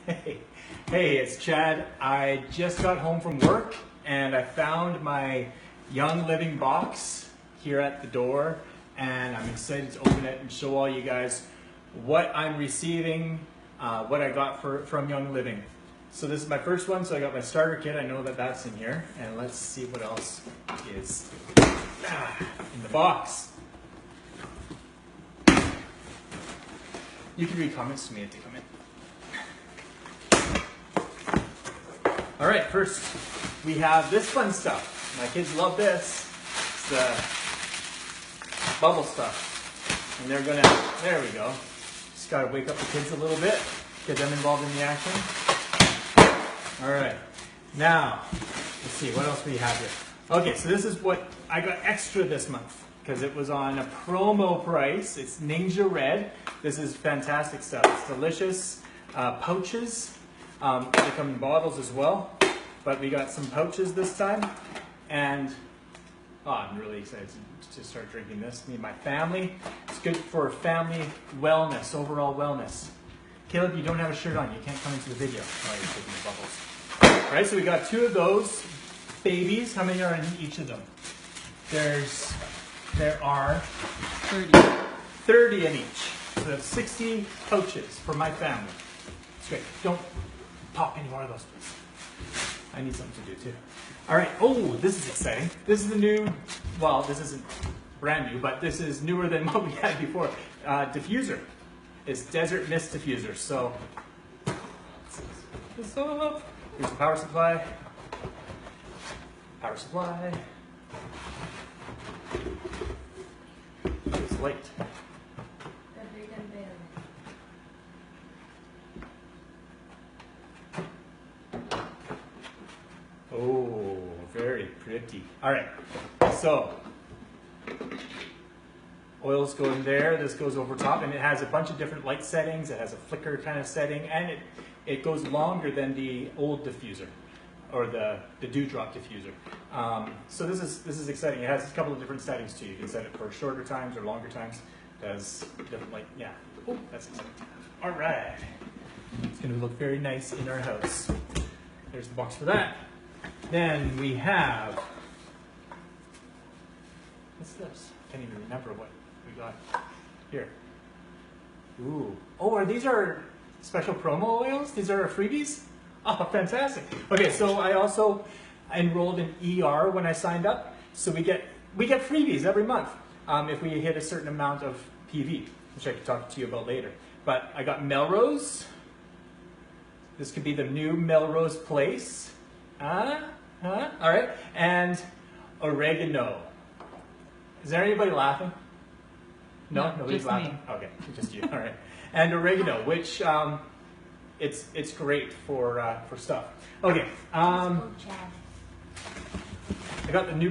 Hey, it's Chad. I just got home from work and I found my Young Living box here at the door, and I'm excited to open it and show all you guys what I'm receiving, what I got from Young Living. So this is my first one, so I got my starter kit. I know that that's in here, and let's see what else is in the box. You can read comments to me if they come in. All right, first we have this fun stuff. My kids love this. It's the bubble stuff. And they're gonna, there we go. Just gotta wake up the kids a little bit, get them involved in the action. All right, now, let's see, what else we have here? Okay, so this is what I got extra this month, because it was on a promo price. It's Ninja Red. This is fantastic stuff. It's delicious. Pouches. They come in bottles as well, but we got some pouches this time, and I'm really excited to start drinking this. Me and my family. It's good for family wellness, overall wellness. Caleb, you don't have a shirt on. You can't come into the video while you're taking the bubbles. All right, so we got 2 of those babies. How many are in each of them? There are 30 in each. So that's 60 pouches for my family. It's great. Don't pop any more of those, please. I need something to do too. All right. Oh, this is exciting. This is the new, well, this isn't brand new, but this is newer than what we had before. Diffuser. It's Desert Mist Diffuser. So, let's set this up. Here's the power supply. Power supply. It's light. Oh, very pretty. All right, so oils go in there. This goes over top, and it has a bunch of different light settings. It has a flicker kind of setting, and it goes longer than the old diffuser, or the dewdrop diffuser. So this is exciting. It has a couple of different settings too. You can set it for shorter times or longer times. It has different light. Yeah. Oh, that's exciting. All right. It's going to look very nice in our house. There's the box for that. Then we have, what's this? I can't even remember what we got here. Ooh. Oh, these are special promo oils? These are freebies? Oh, fantastic. Okay, so I also enrolled in ER when I signed up. So we get freebies every month if we hit a certain amount of PV, which I can talk to you about later. But I got Melrose. This could be the new Melrose Place. All right, and oregano. Is there anybody laughing? No, nobody's laughing. Me. Okay, just you. All right, and oregano, which it's great for stuff. Okay, I got the new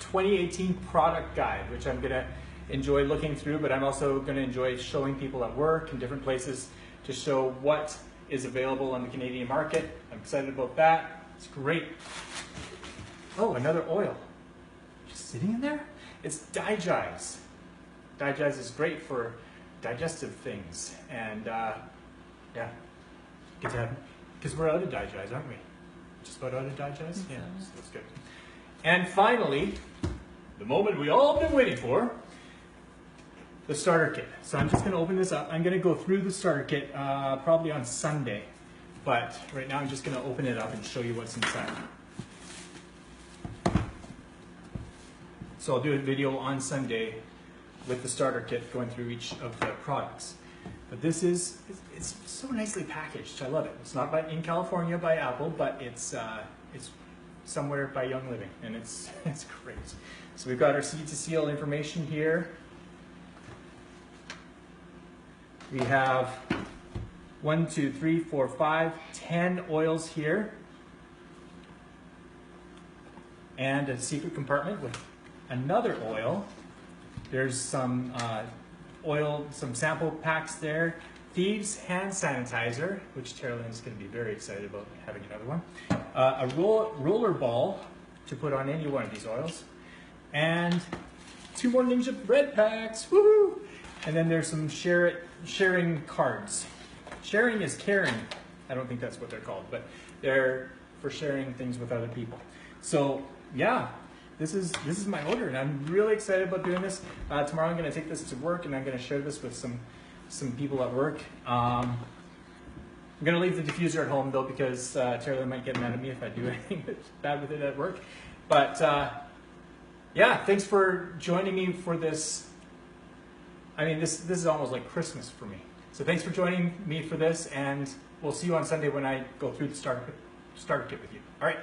2018 product guide, which I'm gonna enjoy looking through, but I'm also gonna enjoy showing people at work and different places to show what is available on the Canadian market. I'm excited about that. It's great. Oh, another oil. Just sitting in there? It's Digize. Digize is great for digestive things. And yeah, good to have, because we're out of Digize, aren't we? Just about out of Digize? Yeah, so that's good. And finally, the moment we all been waiting for, the starter kit. So I'm just going to open this up. I'm going to go through the starter kit probably on Sunday. But right now I'm just going to open it up and show you what's inside. So I'll do a video on Sunday with the starter kit going through each of the products. But this is, it's so nicely packaged. I love it. It's not in California by Apple, but it's somewhere by Young Living, and it's great. So we've got our seed to seal information here. We have 1, 2, 3, 4, 5, 10 oils here. And a secret compartment with another oil. There's some oil, some sample packs there. Thieves hand sanitizer, which Terralyn is going to be very excited about having another one. A roller ball to put on any one of these oils. And 2 more Ninja Red packs. Woohoo! And then there's some sharing cards. Sharing is caring I don't think that's what they're called, but they're for sharing things with other people. So yeah, this is my order, and I'm really excited about doing this. Tomorrow I'm going to take this to work, and I'm going to share this with some people at work. I'm going to leave the diffuser at home though, because Taylor might get mad at me if I do anything bad with it at work. But yeah, thanks for joining me for this. I mean, this is almost like Christmas for me. So thanks for joining me for this, and we'll see you on Sunday when I go through the starter kit with you. All right.